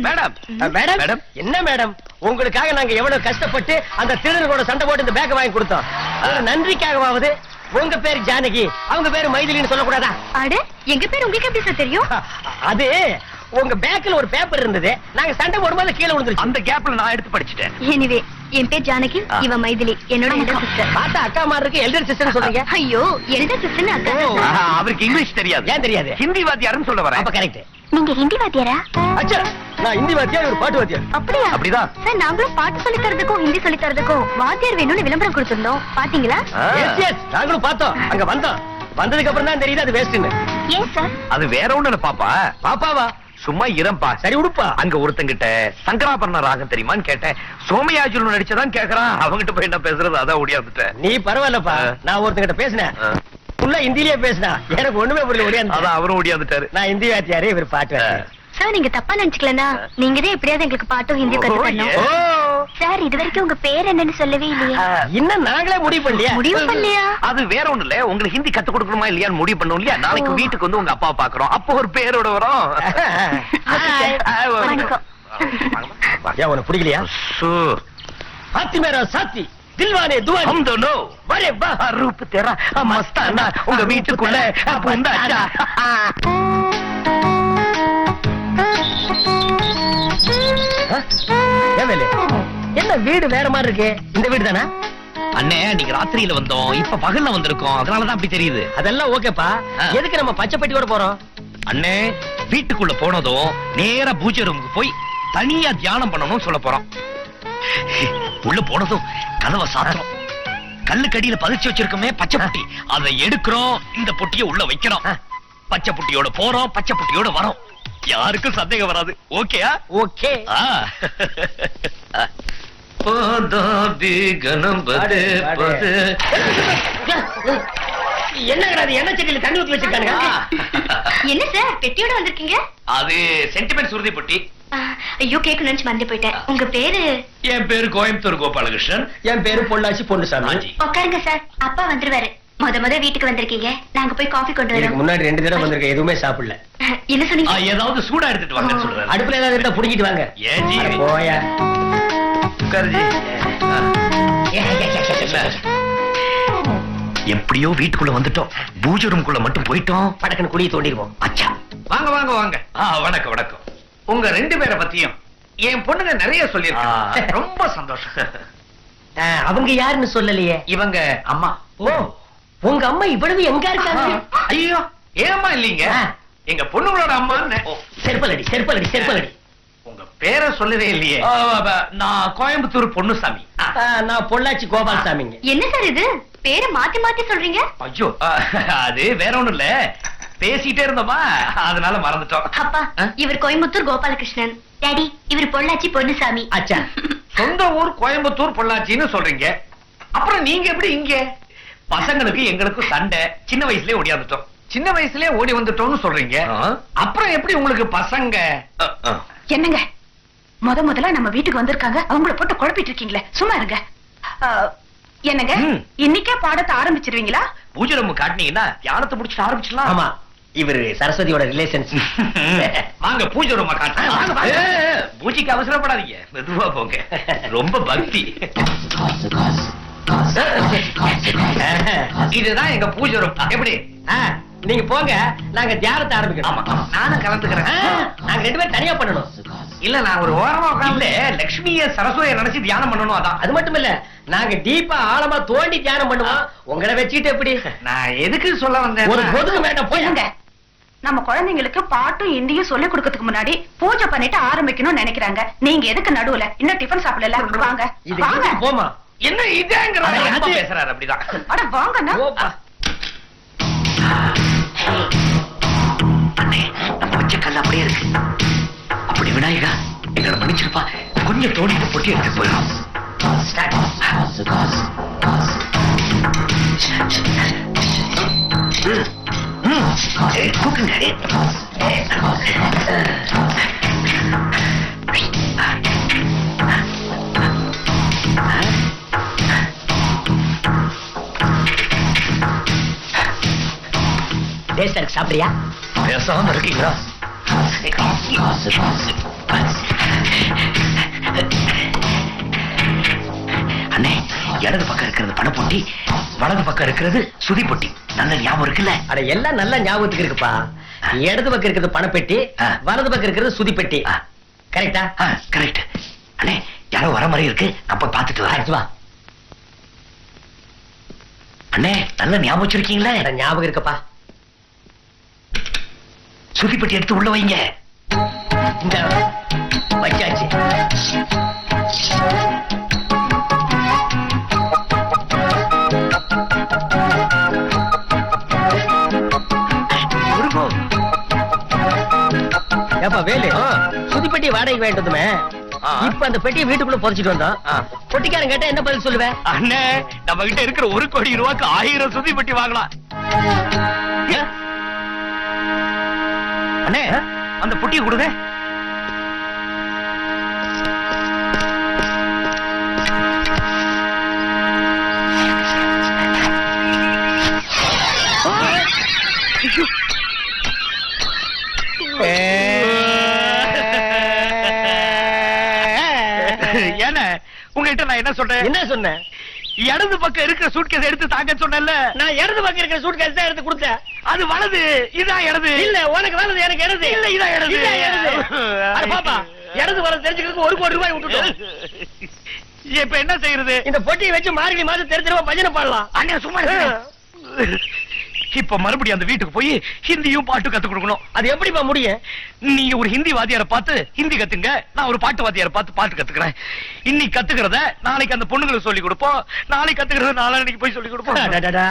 Madam madam madam என்ன madam, உங்களுக்காக நாங்க எவ்வளவு கஷ்டப்பட்டு அந்த திருடனோட சண்டை போட்டு இந்த பேக் வாங்கி கொடுத்தோம். நன்றிக்காகவாவது உங்க பேரு ஜானகி, அவங்க பேரு மைதிலின்னு சொல்லக்கூடாதா? அட, எங்க பேர் உங்களுக்கு எப்படி சார் தெரியும்? அது உங்க பேக்ல ஒரு பேப்பர் இருந்தது, நாங்க சண்டை போடும்போது கீழே விழுந்துருச்சு. அந்த கேப்ல நான் எடுத்து படிச்சுட்டேன். எனிவே, என் பேர் ஜானகி, இவ மைதிலி, என்னோட எல்டர் சிஸ்டர். பார்த்தா அக்கா மாதிரி இருக்கு, எல்டர் சிஸ்டர் சொல்றீங்க? ஐயோ, எல்டர் சிஸ்டர் அக்கா. அவருக்கு இங்கிலீஷ் தெரியாது. ஏன் தெரியாது? ஹிந்தி வாத்தியாருன்னு சொல்ல வரேன். அப்ப கரெக்ட். நீங்க ஹிந்தி வாத்தியாரா? அச்சா, நான் ஹிந்தி வாத்தியார், ஒரு பாட்டு வாத்தியார். அப்படியா? அப்படிதான் சார், நாங்களும் பாட்டு சொல்லி தரதுக்கும் ஹிந்தி சொல்லி தரதுக்கும் வாத்தியார் வேணும்னு விளம்பரம் கொடுத்திருந்தோம், பாத்தீங்களா? எஸ் எஸ், நாங்களும் பார்த்தோம். அங்க வந்தோம், வந்ததுக்கு அப்புறம் தான் தெரியுது அது வேஸ்ட்னு. ஏன் சார்? அது வேற ஒண்ணு பாப்பா. பாப்பாவா? சும்மா இரம்பா. சரி உடுப்பா. அங்க ஒருத்தங்கிட்ட சங்கராபரண ராகம் தெரியுமான்னு கேட்டேன். சோமயாஜுலு நடிச்சதான் கேக்குறான். அவங்கிட்ட போய் என்ன பேசுறது, அதான் ஓடியாந்துட்டேன். நீ பரவாயில்லப்பா, நான் ஒருத்தங்கிட்ட பேசினேன், ஃபுல்லா ஹிந்திலேயே பேசினா, எனக்கு ஒண்ணுமே புரியல, ஓடியாந்து. அதான் அவரும் ஓடியாந்துட்டாரு. நான் ஹிந்தி வாத்தியாரே, இவர் பாட்டு வாத்தியார். சார், நீங்க தப்பா நினைச்சுக்கலனா நீங்க தான் எப்படியாவது எங்களுக்கு பாட்டும் ஹிந்தியும் கத்து தரணும். சார், இது வரைக்கும் உங்க பேர் என்னன்னு சொல்லவே இல்லையா? இன்னும் நாங்களே முடிவு பண்ணலையா? முடிவு பண்ணலையா? அது வேற ஒண்ணு இல்ல, உங்களுக்கு ஹிந்தி கத்து கொடுக்கணுமா இல்லையான்னு முடிவு பண்ணோம் இல்லையா. நாளைக்கு வீட்டுக்கு வந்து உங்க அப்பா பாக்குறோம், அப்போ ஒரு பேரோட வரும். வணக்கம். ஏன் உனக்கு பிடிக்கலையா? சாத்தி மேரா சாத்தி, தில்வானே துவானே, हम दोनों வரே வா, ரூப் தேரா மஸ்தானா, உங்க வீட்டுக்குள்ள பூந்தாச்சா. என்ன வீடு வேற மாதிரி இருக்கு? இந்த வீடு தானே? அண்ணே, நீங்க ராத்திரியில வந்தோம், இப்ப பகல்ல வந்திருக்கோம், அதனாலதான் அப்படி தெரியுது. அதெல்லாம் ஓகேப்பா, எதுக்கு நம்ம பச்சை பெட்டியோட போறோம்? அண்ணே, வீட்டுக்குள்ள போனதும் நேரா பூஜை ரூமுக்கு போய் தனியா தியானம் பண்ணணும்னு சொல்ல போறோம். உள்ள போனதும் கதவை சாத்துறோம். கல்லுக்கடியில பதிச்சு வச்சிருக்கோமே பச்சை புட்டி, அதை எடுக்கிறோம், இந்த புட்டியை உள்ள வைக்கிறோம். பச்சை புட்டியோட போறோம், பச்சை புட்டியோட வரோம். யாருக்கும் சந்தேகம் வராது. ஓகேயா? ஓகே. என்ன என்ன செடியில தண்ணி ஊத்தி வச்சிருக்காங்க? என்ன சார், பெட்டியோட வந்திருக்கீங்க? அது சென்டிமெண்ட் சுருதி புட்டி. ஐயோ, கேட்க நினைச்சு மறந்து போயிட்டேன். உங்க பேரு? என் பேரு கோயம்புத்தூர் கோபாலகிருஷ்ணன். என் பேரு பொள்ளாச்சி பொன்னுசாமி. உட்காருங்க சார், அப்பா வந்துருவாரு. முத வீட்டுக்கு வந்திருக்கீங்க, நாங்க போய் காஃபி கொண்டு வரோம். முன்னாடி 2 தடவை வந்திருக்கேன், எதுவுமே சாப்பிடல. என்ன சொன்னீங்க? ஏதாவது சூடா எடுத்துட்டு வாங்கன்னு சொல்றேன். அடுப்புல ஏதாவது இருந்தா புடிங்கிட்டு வாங்க. ஏன் ஜி? போயா உட்காருஜி. எப்படியோ வீட்டுக்குள்ள வந்துட்டோம், பூஜை ரூம்குள்ள மட்டும் போயிட்டோம். படக்குன்னு குழியை தோண்டிடுவோம். அச்சா, வாங்க வாங்க வாங்க. வணக்கம் வணக்கம். உங்க 2 பேரை பத்தியும் என் பொண்ணுங்க நிறைய சொல்லிருக்காங்க. ரொம்ப சந்தோஷம். அவங்க யாருன்னு சொல்லலையே. இவங்க அம்மா. ஓ, உங்க அம்மா இவ்வளவு எங்க இருக்காங்க? ஐயோ, ஏமா இல்லீங்க, எங்க பொண்ணுங்களோட அம்மா. செருப்பலடி செருப்பலடி செருப்பலடி. உங்க பேரை சொல்லவே இல்லையே. நான் கோயம்புத்தூர் பொன்னுசாமி. நான் பொள்ளாச்சி கோபால்சாமிங்க. என்ன சார் இது, பேரை மாத்தி மாத்தி சொல்றீங்க? ஐயோ, அது வேற ஒண்ணும் இல்ல, பேசிட்டே இருந்தோமா, அதனால மறந்துட்டோம். அப்பா, இவர் கோயம்புத்தூர் கோபாலகிருஷ்ணன். டாடி, இவர் பொள்ளாச்சி பொன்னுசாமி. அச்சா, சொந்த ஊர் கோயம்புத்தூர் பொள்ளாச்சின்னு சொல்றீங்க, அப்புறம் நீங்க எப்படி இங்க? பசங்களுக்கு எங்களுக்கு சண்டை, சின்ன வயசுலயே ஓடியாந்துட்டோம். சின்ன வயசுலயே ஓடி வந்துட்டோம்னு சொல்றீங்க, அப்புறம் எப்படி உங்களுக்கு பசங்க? என்னங்க, முதல்ல நம்ம வீட்டுக்கு வந்திருக்காங்க, அவங்கள போட்டு குழப்பிட்டு இருக்கீங்களே, சும்மா இருங்க. என்னங்க, இன்னைக்கே பாடத்தை ஆரம்பிச்சிருவீங்களா? பூஜை ரூம் காட்டினீங்கன்னா தியானத்தை முடிச்சுட்டு ஆரம்பிச்சிடலாம். ஆமா, இவரு சரஸ்வதியோட ரிலேஷன்ஸ். வாங்க பூஜை ரூம் காட்டுறேன். பூஜைக்கு அவசரப்படாதீங்க, மெதுவா போங்க, ரொம்ப பக்தி. இதுதான் எங்க பூஜை ரூம். எப்படி? நீங்க போங்க, நாங்க தியானத்தை ஆரம்பிக்கணும். நானும் கலந்துக்கிறேன். நாங்க 2 பேரும் தனியா பண்ணணும். இல்ல, நான் ஒரு ஓரமா உட்கார்ந்து லட்சுமிய சரஸ்வதியை நினைச்சு தியானம் பண்ணணும். அதான். அது மட்டும் இல்ல, நாங்க டீப்பா ஆழமா தோண்டி தியானம் பண்ணுவோம். உங்களை வச்சுட்டு எப்படி? நான் எதுக்கு சொல்ல வந்தேன், ஒரு பொதுக்கு வேண்டாம். போயிருங்க. நம்ம குழந்தைங்களுக்கு பாட்டும் இந்தியும் சொல்லி கொடுக்கறதுக்கு முன்னாடி பூஜை பண்ணிட்டு ஆரம்பிக்கணும்னு நினைக்கிறாங்க. நீங்க எதுக்கு நடுவுல இன்னும் டிஃபன் சாப்பிடல? வாங்க வாங்க. போமா. என்ன இதேங்கிற பேசுறாரு? அப்படிதான். அட வாங்கண்ணா. அண்ணே, நம்ம வச்ச கல் அப்படியே இருக்கு. அப்படி விநாயகா எங்களை மன்னிச்சிருப்பா, கொஞ்சம் தோணி பொட்டி எடுத்து போயிடும். தூக்குங்க. டேஸ்டா இருக்கு, சாப்பிடுறியா? பேசாம இருக்கீங்களா? அண்ணே, இடது பக்கம் இருக்கிறது பணப்பொட்டி, வலது பக்கம் இருக்கிறது சுதி பொட்டி. நல்ல ஞாபகம் இருக்குல்ல? அட எல்லாம் நல்ல ஞாபகத்துக்கு இருக்குப்பா. இடது பக்கம் இருக்கிறது பணப்பெட்டி, வலது பக்கம் இருக்கிறது சுதிப்பெட்டி. கரெக்டா? கரெக்ட். அண்ணே, யாரோ வர மாதிரி இருக்கு, நான் போய் பார்த்துட்டு வரேன். வா. அண்ணே, நல்ல ஞாபகம் வச்சிருக்கீங்களா? ஞாபகம் இருக்குப்பா. சுதி பெட்டி எடுத்து உள்ள வைங்க. இந்த வச்சாச்சு. ஏப்பா வேலு, சுதிப்பெட்டி வாடகை வேண்டுமே. இப்ப அந்த பெட்டியை வீட்டுக்குள்ள புதைச்சிட்டு வந்தோம். பொட்டிக்காரன் கேட்டா என்ன பதில் சொல்லுவேன்? அண்ணே, நம்ம கிட்ட இருக்கிற 1 கோடி ரூபாய்க்கு 1000 சுதி பெட்டி வாங்கலாம். அண்ணே, அந்த பொட்டியை கொடுங்க. ஏன்னா உங்ககிட்ட நான் என்ன சொல்றேன்? என்ன சொன்னேன்? இடது பக்கம் இருக்கிற சூட்கேஸ் எடுத்து தாங்க சொன்னேன்ல. நான் இடது பக்கம் இருக்கிற சூட்கேஸ் தான் எடுத்து கொடுத்தேன். அது வலது, இதான் இடது. இல்ல, உனக்கு வலது, எனக்கு இடது. இல்ல, இதான் இடது. இதான் இடது. அட பாப்பா, இடது வலது தெரிஞ்சுக்கிறதுக்கு 1 கோடி ரூபாய் விட்டுட்டோம். இப்ப என்ன செய்யறது? இந்த பொட்டியை வச்சு மார்கழி மாசம் தெரு பஜனை பாடலாம். அண்ணே, சும்மா இருங்க. இப்ப மறுபடியும் அந்த வீட்டுக்கு போய் ஹிந்தியும் பாட்டு கத்து கொடுக்கணும். அது எப்படிப்பா முடியும்? நீங்க ஒரு ஹிந்தி வாத்தியாரை பார்த்து ஹிந்தி கத்துங்க, நான் ஒரு பாட்டு வாத்தியாரை பார்த்து பாட்டு கத்துக்கிறேன். இன்னைக்கு கத்துக்கிறத நாளைக்கு அந்த பொண்ணுங்களுக்கு சொல்லி கொடுப்போம், நாளைக்கு கத்துக்கிறத நாளைக்கு போய் சொல்லி கொடுப்போம். அடடடா.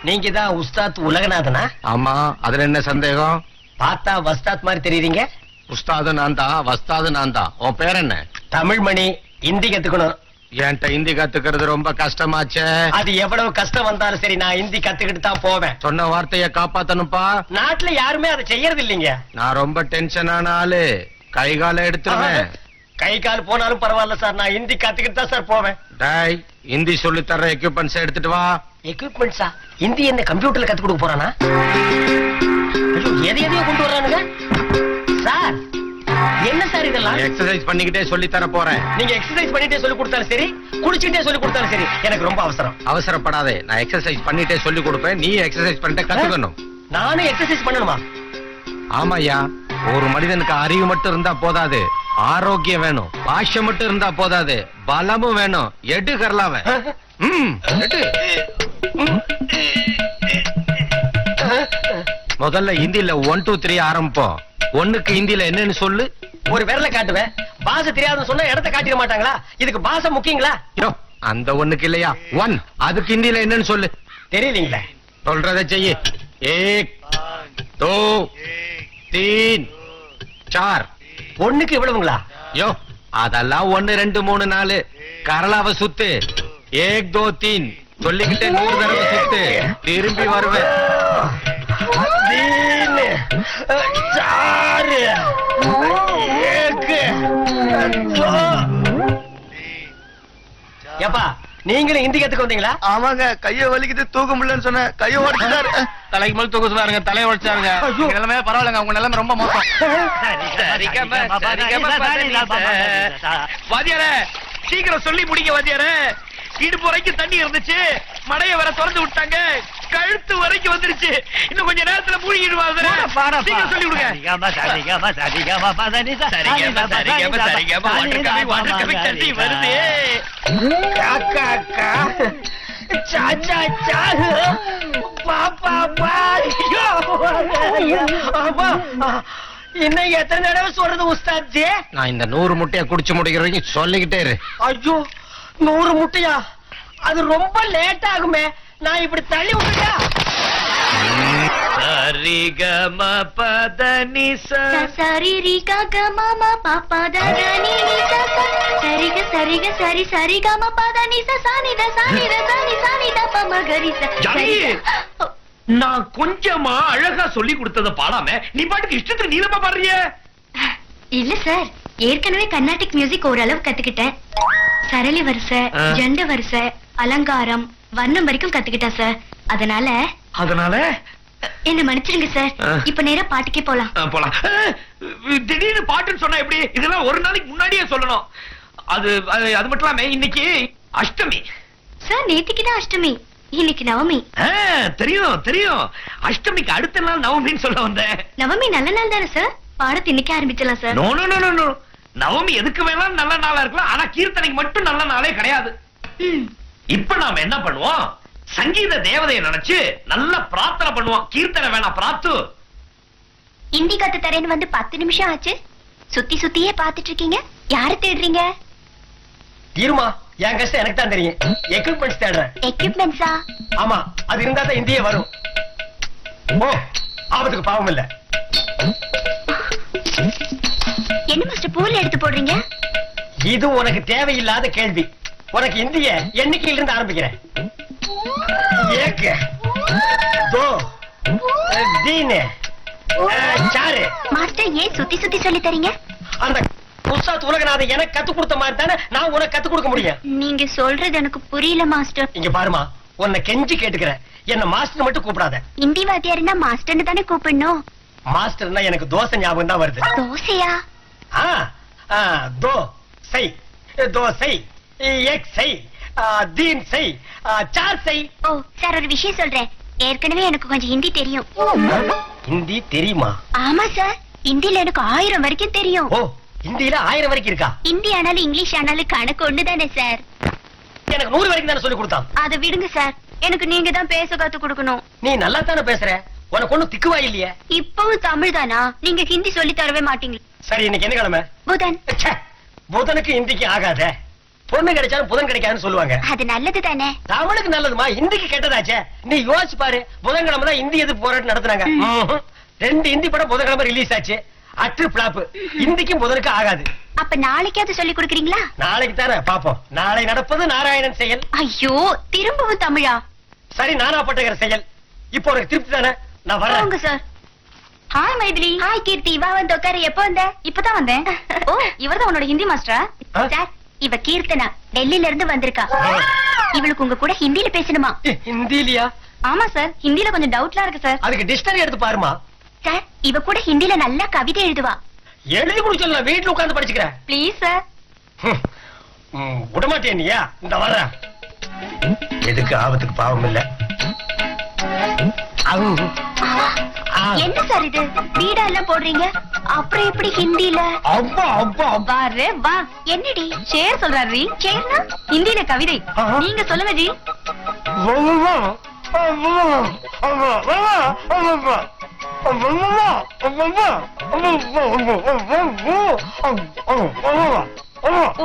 நீங்க தான் உஸ்தாத் உலகநாதனா? ஆமா, அதுல என்ன சந்தேகம்? பார்த்தா வஸ்தாத் மாதிரி தெரியுறீங்க. உஸ்தாது நான் தான், வஸ்தாது நான் தான். உன் பேர் என்ன? தமிழ்மணி. ஹிந்தி கத்துக்கணும். என்கிட்ட ஹிந்தி கத்துக்கிறது ரொம்ப கஷ்டமாச்சே. அது எவ்வளவு கஷ்டம் வந்தாலும் சரி, நான் ஹிந்தி கத்துக்கிட்டு தான் போவேன். சொன்ன வார்த்தைய காப்பாத்தணும்பா. நாட்டுல யாருமே அதை செய்யறது இல்லைங்க. நான் ரொம்ப டென்ஷனான ஆளு, கை கால எடுத்துருவேன். கை கால் போனாலும் பரவாயில்ல சார், நான் ஹிந்தி கத்துக்கிட்டு தான் சார் போவேன். டாய், ஹிந்தி சொல்லி தர்ற எக்யூப்மெண்ட்ஸ் எடுத்துட்டு வா. எக்யூப்மெண்ட்ஸா? ஹிந்தி என்ன கம்ப்யூட்டர்ல கத்து கொடுக்க போறானா? எதையோ கொண்டு வர்றானுங்க சார். என்ன சார் இதெல்லாம்? எக்ஸசைஸ் பண்ணிக்கிட்டே சொல்லி தர போறேன். நீங்க எக்ஸசைஸ் பண்ணிட்டே சொல்லி கொடுத்தாலும் சரி, குளிச்சுட்டே சொல்லி கொடுத்தாலும் சரி, எனக்கு ரொம்ப அவசரம். அவசரப்படாதே, நான் எக்ஸசைஸ் பண்ணிட்டே சொல்லி கொடுப்பேன், நீ எக்ஸசைஸ் பண்ணிட்டே கத்துக்கணும். நானும் எக்ஸசைஸ் பண்ணணுமா? ஆமாய்யா, ஒரு மனிதனுக்கு அறிவு மட்டும் இருந்தா போதாது, ஆரோக்கியம் வேணும். பாஷ்யம் மட்டும் இருந்தா போதாது, பலமும் வேணும். எடு கரலாவ. முதல்ல ஹிந்தில 1 2 3 ஆரம்பிப்போம். 1க்கு ஹிந்தில என்னன்னு சொல்லு. ஒரு விரல காட்டுவேன். பாஷை தெரியாதுன்னு சொன்னா இடத்த காட்டிட மாட்டாங்களா? இதுக்கு பாஷை முக்கியங்களா? அந்த 1க்கு இல்லையா 1, அதுக்கு ஹிந்தில என்னன்னு சொல்லு. தெரியலீங்களா? சொல்றத செய்யு. 1 2 3 4. 1க்கு இவ்வளவுங்களா? யோ, அதெல்லாம் 1 2 3 4. கரலாவ சுத்து. 1 2 3 சொல்லிக்கிட்டே 100 தடவை சுத்து. திரும்பி வருவேன். 3 4 1 ஏப்பா, நீங்களும் ஹிந்தி கத்துக்க வந்தீங்களா? ஆமாங்க, கைய வலிக்குது, தூக்க முடியலன்னு சொன்ன, கைய உடைச்சாரு. தலைக்கு மேல தூக்க சொல்லாருங்க, தலையை உடைச்சாருங்க. நிலைமை பரவாயில்லங்க, உங்க நிலைமை ரொம்ப மோசம். வாத்தியாரே, சீக்கிரம் சொல்லி முடிங்க வாத்தியாரே. இடுப்பு வரைக்கும் தண்ணி இருந்துச்சு, மடைய வர திறந்து விட்டாங்க, கழுத்து வரைக்கும் வந்துருச்சு. இன்னும் கொஞ்ச நேரத்துல மூழ்கிடுவாங்க. சீக்கிரம் சொல்லி விடுங்க. தண்ணி வருது. இன்னும் எத்தனை தடவை சொல்றது உஸ்தாத் ஜி? நான் இந்த 100 முட்டையை குடிச்சு முடிக்கிற வரைக்கும் சொல்லிக்கிட்டே இரு. ஐயோ 100 முட்டையா? அது ரொம்ப லேட் ஆகுமே. நான் இப்படி தள்ளி விட்டுட்டா சரிகம பதனி சரி க க ம ம ப ப த த நி நி ச ச சரிக சரி சரி க ம ப த நி ச ச நி த ச நி த ச நி ச நி த ப ம க ரி ச. ஜானகி, நான் கொஞ்சமா அழகா சொல்லி கொடுத்தத பாடாம நீ பாட்டுக்கு இஷ்டத்துக்கு நீளமா பாடுறிய. இல்ல சார், ஏற்கனவே கர்நாடிக் மியூசிக் ஓரளவு கத்துக்கிட்டேன். சரளி வரிசை, ஜண்ட வரிசை, அலங்காரம், வர்ணம் வரைக்கும் கத்துக்கிட்டேன் சார். அதனால என்ன மன்னிச்சிடுங்க சார். இப்ப நேரா பாட்டுக்கே போலாம். போலாம். திடீர்னு பாட்டுன்னு சொன்னா எப்படி? இதெல்லாம் ஒரு நாளைக்கு முன்னாடியே சொல்லணும். அது அது மட்டும் இல்லாம இன்னைக்கு அஷ்டமி சார். நேத்திக்குதான் அஷ்டமி, இன்னைக்கு நவமி. தெரியும் தெரியும். அஷ்டமிக்கு அடுத்த நாள் நவமின்னு சொல்ல வந்தேன். நவமி நல்ல நாள் தானே சார்? பாடத்தை இன்னைக்கு ஆரம்பிச்சலாம் sir. No no no no. Navami எதுக்கு வேணாலும் நல்ல நாளா இருக்கலாம். ஆனா கீர்த்தனைக்கு மட்டும் நல்ல நாளே கிடையாது. இப்ப நாம என்ன பண்ணுவோம்? சங்கீத தேவதையை நினைச்சு நல்ல பிரார்த்தனை பண்ணுவோம். கீர்த்தனை வேணாம், பிரார்த்து. இந்தி கத்து தரேன்னு வந்து 10 நிமிஷம் ஆச்சு. சுத்தி சுத்தியே பாத்துட்டு இருக்கீங்க. யாரை தேடுறீங்க? இருமா, என் கஷ்டம் எனக்கு தான் தெரியும். எக்யூப்மெண்ட்ஸ் தேடுறேன். எக்யூப்மெண்ட்ஸா? ஆமா, அது இருந்தா தான் இந்தியே வரும். ஓ, ஆபத்துக்கு பாவம் இல்ல. என்ன மாஸ்டர் பூல எடுத்து போடுறீங்க? இது உனக்கு தேவையில்லாத கேள்வி. உனக்கு இந்திய எண்ணிக்கையில இருந்து ஆரம்பிக்கிறேன். ஏக், தோ, தீன், சார். மாஸ்டர் ஏன் சுத்தி சுத்தி சொல்லி தரீங்க? அந்த உஸ்தாத் உலகநாதன் எனக்கு கத்து கொடுத்த மாதிரி தானே நான் உனக்கு கத்து கொடுக்க முடியும். நீங்க சொல்றது எனக்கு புரியல மாஸ்டர். இங்க பாருமா, உன்னை கெஞ்சி கேட்டுக்கிறேன். என்ன மாஸ்டர் மட்டும் கூப்பிடாத. இந்தி வாத்தியாருன்னா மாஸ்டர்னு தானே கூப்பிடணும். மாஸ்டர்னா எனக்கு தோசை ஞாபகம் தான் வருது. தோசையா? दो सही, दो सही, एक सही, तीन सही, चार सही. ஓ சார், ஒரு விஷயம் சொல்றேன். ஏற்கனவே எனக்கு கொஞ்சம் ஹிந்தி தெரியும். ஹிந்தி தெரியுமா? ஆமா சார், ஹிந்தில எனக்கு 1000 வரைக்கும் தெரியும். ஓ, ஹிந்தியில 1000 வரைக்கும் இருக்கா? ஹிந்தி ஆனாலும் இங்கிலீஷ் ஆனாலும் கணக்கு ஒண்ணுதானே சார். எனக்கு 100 வரைக்கும் தானே சொல்லி கொடுத்தான். அதை விடுங்க சார், எனக்கு நீங்க தான் பேச கத்து கொடுக்கணும். நீ நல்லா தானே பேசுற. உனக்கு ஒண்ணும் திக்குவா இல்லையே. இப்பவும் தமிழ் தானா? நீங்க ஹிந்தி சொல்லி தரவே மாட்டீங்க. சரி, இன்னைக்கு என்ன கிழமை? புதன். ச்சே, புதனுக்கு ஹிந்திக்கு ஆகாதே. பொண்ணு கிடைச்சாலும் புதன் கிடைக்காதுன்னு சொல்லுவாங்க. அது நல்லது தானே? தமிழுக்கு நல்லதுமா, ஹிந்திக்கு கெட்டதாச்சே. நீ யோசிச்சு பாரு, புதன்கிழமை தான் இந்தி எதிர்ப்பு போராட்டம் நடத்துனாங்க. 2 ஹிந்தி படம் புதன்கிழமை ரிலீஸ் ஆச்சு. அற்று பிளாப். ஹிந்திக்கும் புதனுக்கு ஆகாது. அப்ப நாளைக்காவது சொல்லி கொடுக்கறீங்களா? நாளைக்கு தானே பாப்போம். நாளை நடப்பது நாராயணன் செயல். ஐயோ, திரும்பவும் தமிழா? சரி, நானா பட்டுகிற செயல். இப்போ உனக்கு திருப்தி தானே? நான் வரேன் சார். ஹாய் மைதிலி. ஹாய் கீர்த்தி. வா வந்து உட்காரு. எப்போ வந்த? இப்பதான் வந்தேன். ஓ, இவர்தான் உன்னோட ஹிந்தி மாஸ்டரா? சார், இவ கீர்த்தனா டெல்லில இருந்து வந்திருக்கா. இவளுக்கு உங்க கூட ஹிந்தில பேசணுமா? ஹிந்திலியா? ஆமா சார், ஹிந்தில கொஞ்சம் டவுட்லாம் இருக்கு சார். அதுக்கு டிக்ஷனரி எடுத்து பாருமா. சார், இவ கூட ஹிந்தில நல்லா கவிதை எழுதுவா. எழுதி குடிச்சல, வீட்டுல உட்கார்ந்து படிச்சுக்கிறேன். Please sir. விடமாட்டேன் நீயா? இந்த வர்ற. எதுக்கு ஆபத்துக்கு பாவம் இல்ல. என்ன சார் இது? வீடா எல்லாம் போடுறீங்க, அப்புறம் எப்படி ஹிந்தில? அப்பா அப்பா அப்பா. வாரே வா. என்னடி ஷேர் சொல்றாரு? ஷேர்னா ஹிந்தில கவிதை. நீங்க சொல்லுங்க ஜி.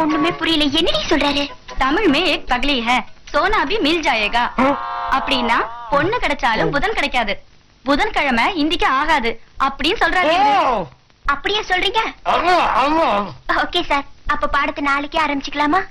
ஒண்ணுமே புரியல. என்னடி சொல்றாரு? தமிழ் में एक पगली है, सोना भी मिल जाएगा. அப்படின்னா பொண்ணு கிடைச்சாலும் புதன் கிடைக்காது, புதன்கிழமை இந்திக்கு ஆகாது அப்படின்னு சொல்றாரு. அப்படியே சொல்றீங்க? ஓகே சார், அப்ப பாடத்தை நாளைக்கே ஆரம்பிச்சுக்கலாமா?